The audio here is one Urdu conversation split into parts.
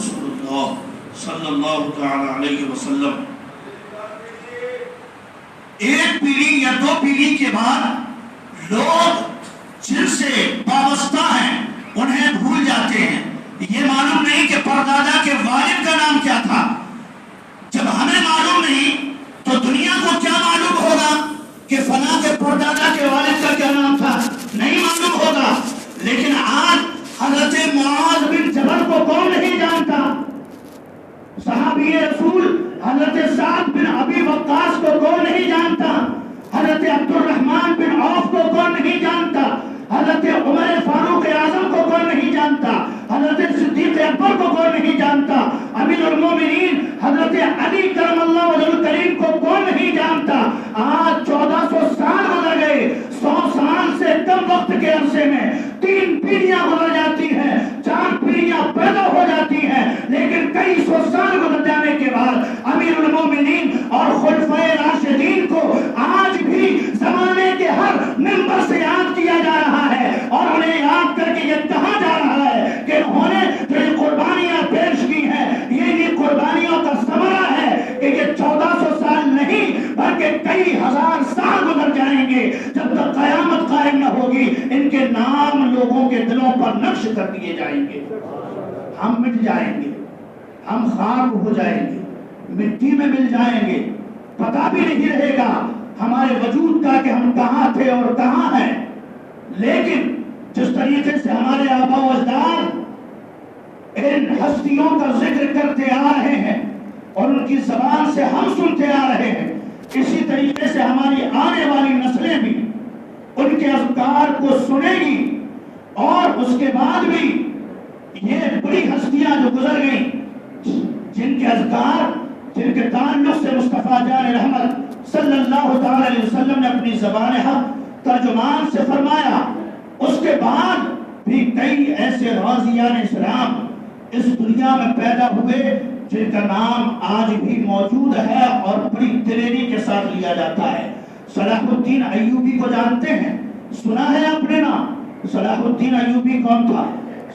رسول اللہ صلی اللہ تعالی علیہ وسلم۔ ایک پیڑھی یا دو پیڑھی کے بعد لوگ جن سے وابستہ ہیں انہیں بھول جاتے ہیں۔ یہ معلوم نہیں کہ پردادا کے والد کا نام کیا تھا۔ جب ہمیں معلوم نہیں تو دنیا کو کیا معلوم ہوگا کہ فلاں کے پردادا کے والد کا کیا نام تھا؟ نہیں معلوم ہوگا۔ لیکن آج حضرت معاذ بن جبل کو کون نہیں جانتا؟ صحابی رسول حضرت سعد بن ابی وقاص کو کون نہیں جانتا؟ حضرت عبد الرحمن بن عوف کو کون نہیں جانتا؟ حضرت عمر فاروق اعظم کو کون نہیں جانتا؟ حضرت صدیق اکبر کو کون نہیں جانتا؟ امیر المومنین حضرت علی کرم اللہ وجہ الکریم کو کون نہیں جانتا؟ آج 1400 سال گزر گئے، 100 سال سے کم وقت کے عرصے میں 3 پیڑھیاں گزر جاتی ہیں، 4 پیڑھیاں پیدا ہو جاتی ہیں، لیکن کئی سو سال گزر جانے کے بعد امیر المومنین اور خلفائے راشدین کو آج بھی زمانے کے ہر ممبر سے یاد کیا جا رہا ہے، اور انہیں یاد کر کے یہ کہا جا رہا ہے کہ انہوں نے جو یہ قربانیاں پیش کی ہیں یہ قربانیوں کا ثمرہ ہے کہ یہ 1400 سال نہیں بلکہ کئی ہزار سال گزر جائیں گے، جب تک قیامت قائم نہ ہوگی ان کے نام لوگوں کے دلوں پر نقش کر دیے جائیں گے۔ ہم مٹ جائیں گے، ہم خاک ہو جائیں گے، مٹی میں مل جائیں گے، پتہ بھی نہیں رہے گا ہمارے وجود کا کہ ہم کہاں تھے اور کہاں ہیں۔ لیکن جس طریقے سے ہمارے آبا و اجداد ان ہستیوں کا ذکر کرتے آ رہے ہیں اور ان کی زبان سے ہم سنتے آ رہے ہیں، اسی طریقے سے ہماری آنے والی نسلیں بھی ان کے اذکار کو سنے گی، اور اس کے بعد بھی یہ بڑی ہستیاں جو گزر گئیں جن کے اذکار، جن کے تعلق سے مصطفیٰ جان رحمت صلی اللہ تعالی علیہ وسلم نے اپنی زبان حق ترجمان سے فرمایا، اس کے بعد بھی کئی ایسے غازیان اسلام اس دنیا میں پیدا ہوئے جن کا نام آج بھی موجود ہے اور بڑی دلیری کے ساتھ لیا جاتا ہے۔ صلاح الدین ایوبی کو جانتے ہیں، سنا ہے آپ نے نام؟ صلاح الدین ایوبی کون تھا؟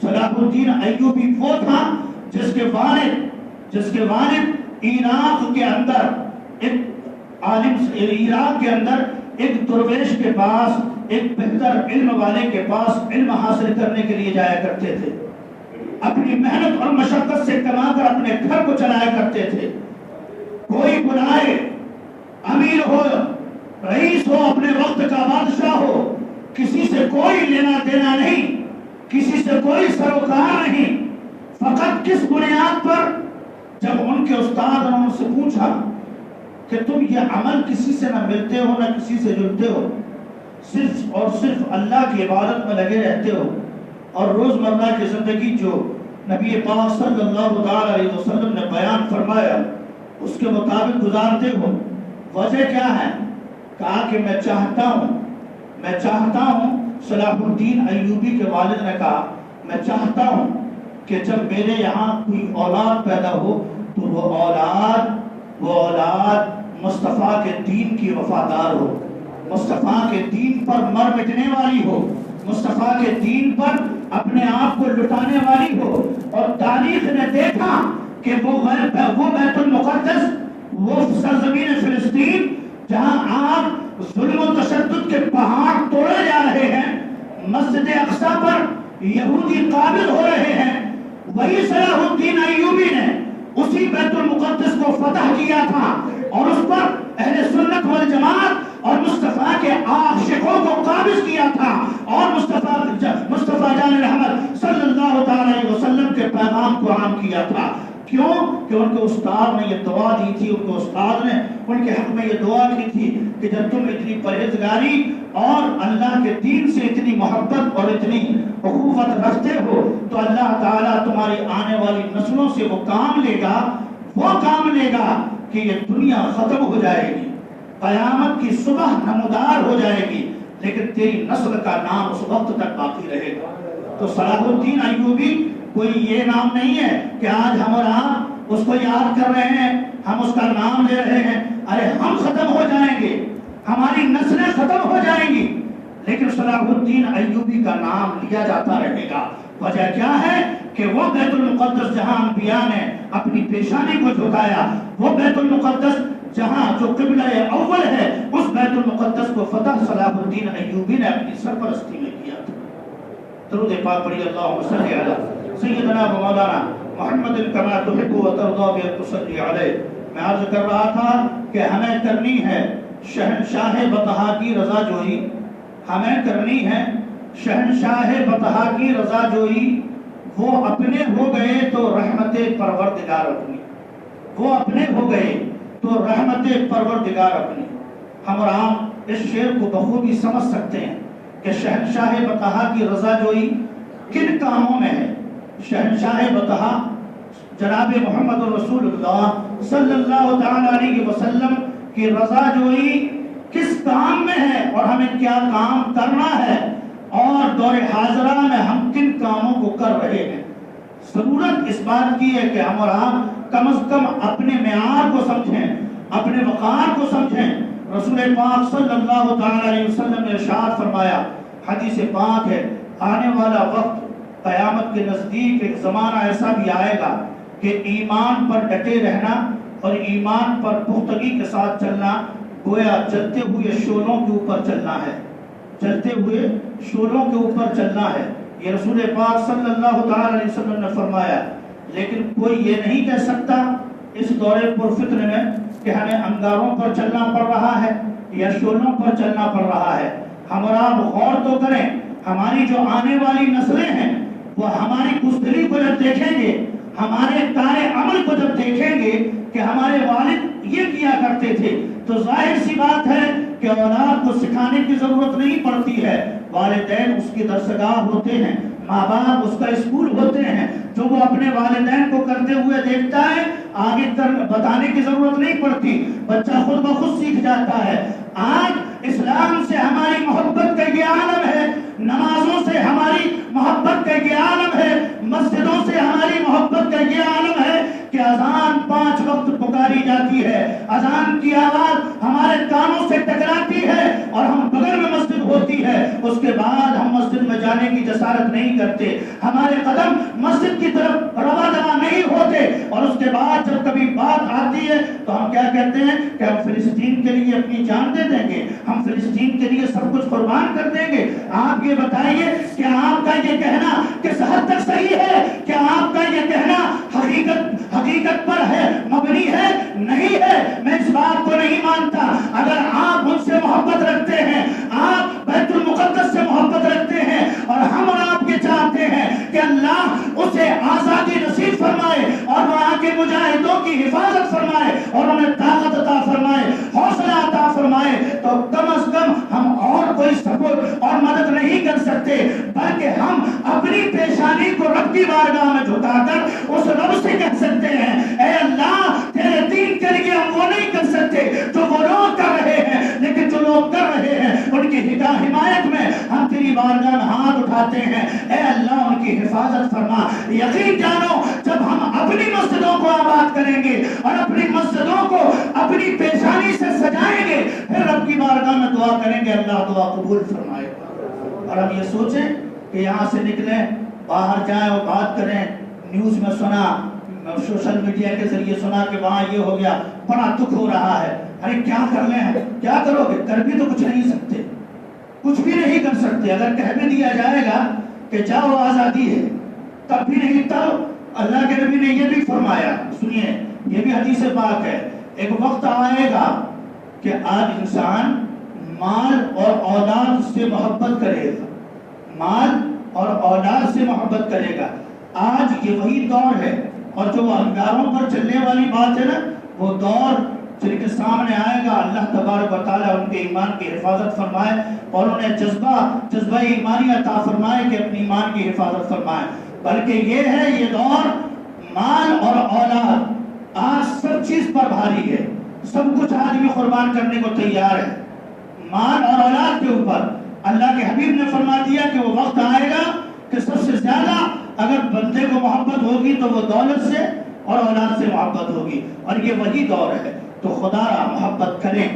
صلاح الدین ایوبی وہ تھا جس کے والد عراق کے اندر ایک درویش کے پاس، ایک بہتر علم والے کے پاس علم حاصل کرنے کے لیے جایا کرتے تھے، اپنی محنت اور مشقت سے کما کر اپنے گھر کو چلایا کرتے تھے۔ کوئی بلائے، امیر ہو، رئیس ہو، اپنے وقت کا بادشاہ ہو، کسی سے کوئی لینا دینا نہیں، کسی سے کوئی سروکار نہیں، فقط کس بنیاد پر؟ جب ان کے استاد نے ان سے پوچھا کہ تم یہ عمل کسی سے نہ ملتے ہو نہ کسی سے جلتے ہو، صرف اور صرف اللہ کی عبادت میں لگے رہتے ہو، اور روزمرہ کی زندگی جو نبی پاک صلی اللہ علیہ وسلم نے بیان فرمایا اس کے مطابق گزارتے ہو، وجہ کیا ہے؟ کہا کہ میں چاہتا ہوں، صلاح الدین ایوبی کے والد نے کہا میں چاہتا ہوں کہ جب میرے یہاں کوئی اولاد پیدا ہو تو وہ اولاد مصطفیٰ کے دین کی وفادار ہو، مصطفیٰ کے دین پر مر مٹنے والی ہو، مصطفیٰ کے دین پر اپنے آپ کو لٹانے والی ہو۔ اور تاریخ نے دیکھا کہ وہ بیت المقدس، وہ سرزمین فلسطین جہاں آپ ظلم و تشدد کے پہاڑ توڑے جا رہے ہیں، مسجد اقصی پر یہودی قابض ہو رہے ہیں، وہی صلاح الدین ایوبی نے اسی بیت المقدس کو فتح کیا تھا اور اس پر اہل سنت والجماعت اور مصطفیٰ کے عاشقوں کو قابض کیا تھا، اور مصطفیٰ جان رحمت صلی اللہ تعالی علیہ وسلم کے پیغام کو عام کیا تھا۔ کیوں؟ کہ ان کے استاد نے یہ دعا دی تھی، ان کے استاد نے ان کے حق میں یہ دعا کی تھی کہ جب تم اتنی پرہیزگاری اور اللہ کے دین سے اتنی محبت اور اتنی اخوت رکھتے ہو تو اللہ تعالیٰ تمہاری آنے والی نسلوں سے وہ کام لے گا کہ یہ دنیا ختم ہو جائے گی، قیامت کی صبح نمودار ہو جائے گی، لیکن تیری نسل کا نام اس وقت تک باقی رہے گا۔ تو صلاح الدین ایوبی کوئی یہ نام نہیں ہے کہ آج ہم اور آپ اس کو یاد کر رہے ہیں، ہم اس کا نام لے رہے ہیں، ارے ہم ختم ہو جائیں گے، ہماری نسلیں ختم ہو جائیں گی، لیکن صلاح الدین ایوبی کا نام لیا جاتا رہے گا، وجہ کیا ہے کہ وہ بیت المقدس جہاں انبیاء نے اپنی پیشانی کو جھکایا، وہ بیت المقدس جہاں جو قبلہ اول ہے، اس بیت المقدس کو فتح صلاح الدین ایوبی نے اپنی سرپرستی میں کیا تھا۔ درود پاک پڑھی، اللہم صلی علی سیدنا و مولانا محمد کما تحب و ترضی بان تصلی علیہ۔ میں عرض کر رہا تھا کہ ہمیں کرنی ہے شہنشاہ بطحا کی رضا جوئی، ہمیں کرنی ہے شہنشاہ بطحا کی رضا جوئی۔ وہ اپنے ہو گئے تو رحمت پروردگار اپنی، وہ اپنے ہو گئے تو رحمت پروردگار اپنی۔ ہم اور عام اس شعر کو بخوبی سمجھ سکتے ہیں کہ شہنشاہ بطحا کی رضا جوئی کن کاموں میں ہے۔ شہنشاہ بطحا جناب محمد رسول اللہ صلی اللہ تعالی علیہ وسلم کی رضا جوئی کس کام میں ہے اور ہمیں کیا کام کرنا ہے، اور دور حاضرہ میں ہم کن کاموں کو کر رہے ہیں۔ ضرورت اس بات کی ہے کہ ہم اور آپ کم از کم اپنے معیار کو سمجھیں، اپنے وقار کو سمجھیں۔ رسول پاک صلی اللہ تعالی علیہ وسلم نے ارشاد فرمایا، حدیث پاک ہے، آنے والا وقت قیامت کے نزدیک ایک زمانہ ایسا بھی آئے گا کہ ایمان پر ڈٹے رہنا اور ایمان پر پختگی کے ساتھ چلنا گویا جلتے ہوئے شعلوں کے اوپر چلنا ہے، جلتے ہوئے شعلوں کے اوپر چلنا ہے۔ یہ رسول پاک صلی اللہ تعالی علیہ وسلم نے فرمایا۔ لیکن کوئی یہ نہیں کہہ سکتا اس دور پرفتن میں کہ ہمیں انگاروں پر چلنا پڑ رہا ہے یا شعلوں پر چلنا پڑ رہا ہے۔ ہم اور آپ غور تو کریں، ہماری جو آنے والی نسلیں ہیں وہ ہماری بزدلی کو جب دیکھیں گے، ہمارے کارِ عمل کو جب دیکھیں گے کہ ہمارے والد یہ کیا کرتے تھے، تو ظاہر سی بات ہے کہ اولاد کو سکھانے کی ضرورت نہیں پڑتی ہے۔ والدین اس کی درسگاہ ہوتے ہیں، ماں باپ اس کا اسکول ہوتے ہیں۔ جو وہ اپنے والدین کو کرتے ہوئے دیکھتا ہے، آگے بتانے کی ضرورت نہیں پڑتی، بچہ خود بخود سیکھ جاتا ہے۔ آج اسلام سے ہماری محبت کا یہ عالم ہے، نمازوں سے ہماری محبت کا یہ عالم ہے، مسجدوں سے ہماری محبت کا یہ عالم ہے کہ اذان 5 وقت پکاری جاتی ہے، اذان کی آواز ہمارے کانوں سے ٹکراتی ہے اور ہم بغل میں مسجد ہوتی ہے، اس کے بعد ہم مسجد میں جانے کی جسارت نہیں کرتے، ہمارے قدم مسجد کی طرف رواں دواں نہیں ہوتے، اور اس کے بعد جب کبھی بات آتی ہے تو ہم کیا کہتے ہیں کہ ہم فلسطین کے لیے اپنی جان دے دیں گے، ہم فلسطین کے لیے سب کچھ قربان کر دیں گے۔ آپ یہ بتائیے کہ آپ کا یہ کہنا کس حد تک صحیح ہے؟ کیا آپ کا یہ کہنا حقیقت پر ہے، مبنی ہے؟ نہیں ہے، میں اس بات کو نہیں مانتا۔ اگر آپ ان سے محبت رکھتے ہیں، آپ بیت المقدس سے محبت رکھتے ہیں، اور ہم اور آپ یہ چاہتے ہیں کہ اللہ اسے آزادی نصیب فرمائے اور وہاں کے مجاہدوں کی حفاظت فرمائے اور انہیں طاقت عطا فرمائے، حوصلہ عطا فرمائے، تو کم از کم ہم اور کوئی سپورٹ اور مدد نہیں کر سکتے، بلکہ ہم اپنی پیشانی کو رب کی بارگاہ میں جھکا کر اس رب سے کہہ سکتے ہیں، اے اللہ تیرے دین کے لیے ہم وہ نہیں کر سکتے جو وہ لوگ کر رہے ہیں، لیکن جو لوگ کر رہے ہیں ان کی حمایت میں ہم تیری بارگاہ میں ہاتھ اٹھاتے ہیں، اے اللہ ان کی حفاظت فرما۔ یقین جانو جب ہم اپنی مسجدوں کو آباد کریں گے اور اپنی مسجدوں کو اپنی پیشانی سے سجائیں گے، پھر رب کی بارگاہ میں دعا کریں گے، اللہ دعا قبول فرمائے گا۔ اور ہم یہ سوچیں کہ یہاں سے نکلیں، باہر جائیں اور بات کریں، نیوز میں سنا، سوشل میڈیا کے ذریعے سنا کہ وہاں یہ ہو گیا، بڑا دکھ ہو رہا ہے۔ ارے کیا کر لیں، کیا کرو گے؟ کر بھی تو کچھ نہیں سکتے، کچھ بھی نہیں کر سکتے۔ اگر کہہ بھی دیا جائے گا کہ جاؤ آزادی ہے، تب بھی نہیں۔ تب اللہ کے نبی نے یہ بھی فرمایا، سنیے یہ بھی حدیث پاک ہے، ایک وقت آئے گا کہ آج انسان مال اور اولاد سے محبت کرے گا، مال اور اولاد سے محبت کرے گا۔ آج یہ وہی دور ہے، اور جو انگاروں پر چلنے والی بات ہے نا، وہ دور جن کے سامنے آئے گا، اللہ تبارک و تعالیٰ ان کے ایمان کی حفاظت فرمائے اور انہیں جذبہ ایمانی عطا فرمائے کہ اپنی ایمان کی حفاظت فرمائے۔ بلکہ یہ ہے یہ دور مال اور اولاد، آج سب چیز پر بھاری ہے، سب کچھ آدمی قربان کرنے کو تیار ہے مال اور اولاد کے اوپر۔ اللہ کے حبیب نے فرما دیا کہ وہ وقت آئے گا کہ سب سے زیادہ اگر بندے کو محبت ہوگی تو وہ دولت سے اور اولاد سے محبت ہوگی، اور یہ وہی دور ہے۔ تو خدا را محبت کریں،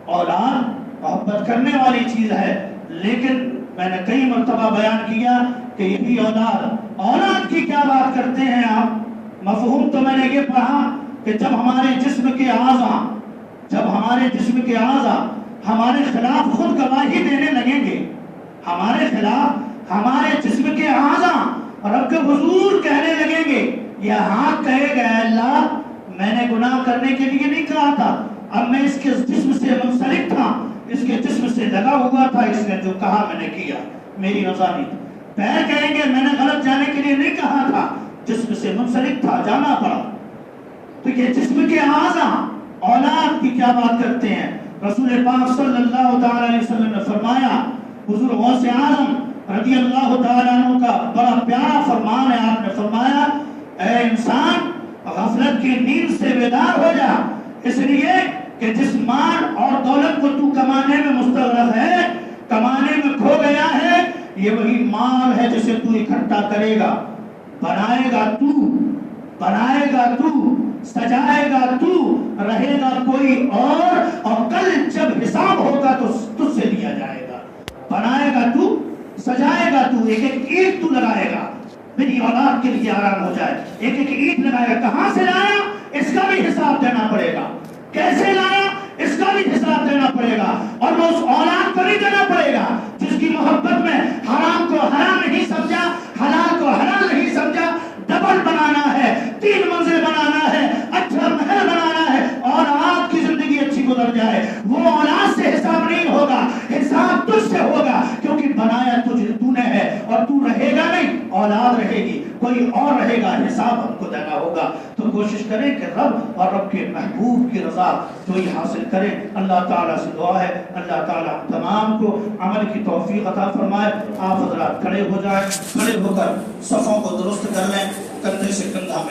اولاد محبت کرنے والی چیز ہے، لیکن میں نے کئی مرتبہ بیان کیا کہ یہی اولاد کی کیا بات کرتے ہیں آپ؟ مفہوم تو میں نے یہ پڑھا کہ جب ہمارے جسم کے اعضاء ہمارے خلاف خود گواہی دینے لگیں گے، ہمارے خلاف ہمارے جسم کے اعضاء رب کے حضور کہنے لگیں گے، یہ ہاتھ کہے گا اللہ میں نے گناہ کرنے کے لیے نہیں کہا تھا، اب میں اس کے جسم سے منسلک تھا، اس کے جسم سے لگا ہوا تھا، اس نے جو کہا میں نے کیا، میری رضا نہیں تھی۔ پیر کہیں گے میں نے غلط جانے کے لیے نہیں کہا تھا، جسم سے منسلک تھا، جانا پڑا۔ تو یہ جسم کے اعضاء اولاد کی کیا بات کرتے ہیں؟ رسول پاک صلی اللہ تعالی علیہ وسلم نے فرمایا، حضور غوث اعظم رضی اللہ تعالیٰ عنہ کا بڑا پیارا فرمان ہے، آپ نے فرمایا اے انسان غفلت کی نیند سے بیدار ہو جا، اس لیے کہ جس مال اور دولت کو تو کمانے میں مستغرق ہے، کمانے میں کھو گیا ہے، یہ وہی مال ہے جسے تو اکٹھا کرے گا، بنائے گا تو، سجائے گا تو، رہے گا کوئی اور کل جب حساب ہوگا تو تجھ سے لیا جائے گا۔ بنائے گا تو، سجائے گا تو، ایک ایک اینٹ تو لگائے گا، میری اولاد کے لیے آرام ہو جائے، ایک ایک اینٹ لگائے گا، کہاں سے لایا اس کا بھی حساب دینا پڑے گا، کیسے لایا اس کا بھی حساب دینا پڑے گا، اور وہ اس اولاد کو بھی دینا پڑے گا جس کی محبت میں حرام کو حرام نہیں سمجھا، حلال کو حلال نہیں سمجھا۔ ڈبل بنانا ہے، 3 منزل بنانا ہے، اچھا محل بنانا ہے اور آپ کی زندگی اچھی گزر جائے، وہ اولاد سے حساب نہیں ہوگا، حساب تجھ سے ہوگا، کیونکہ بنایا تو نے ہے، اور تو رہے گا نہیں، اولاد رہے گی، کوئی اور رہے گا، حساب ہم کو دینا ہوگا۔ تو کوشش کریں کہ رب اور رب کے محبوب کی رضا جو یہ حاصل کریں۔ اللہ تعالیٰ سے دعا ہے اللہ تعالیٰ ہم تمام کو عمل کی توفیق عطا فرمائے۔ آپ حضرات کھڑے ہو جائیں، کھڑے ہو کر صفوں کو درست کر لیں، کندھے سے کندھا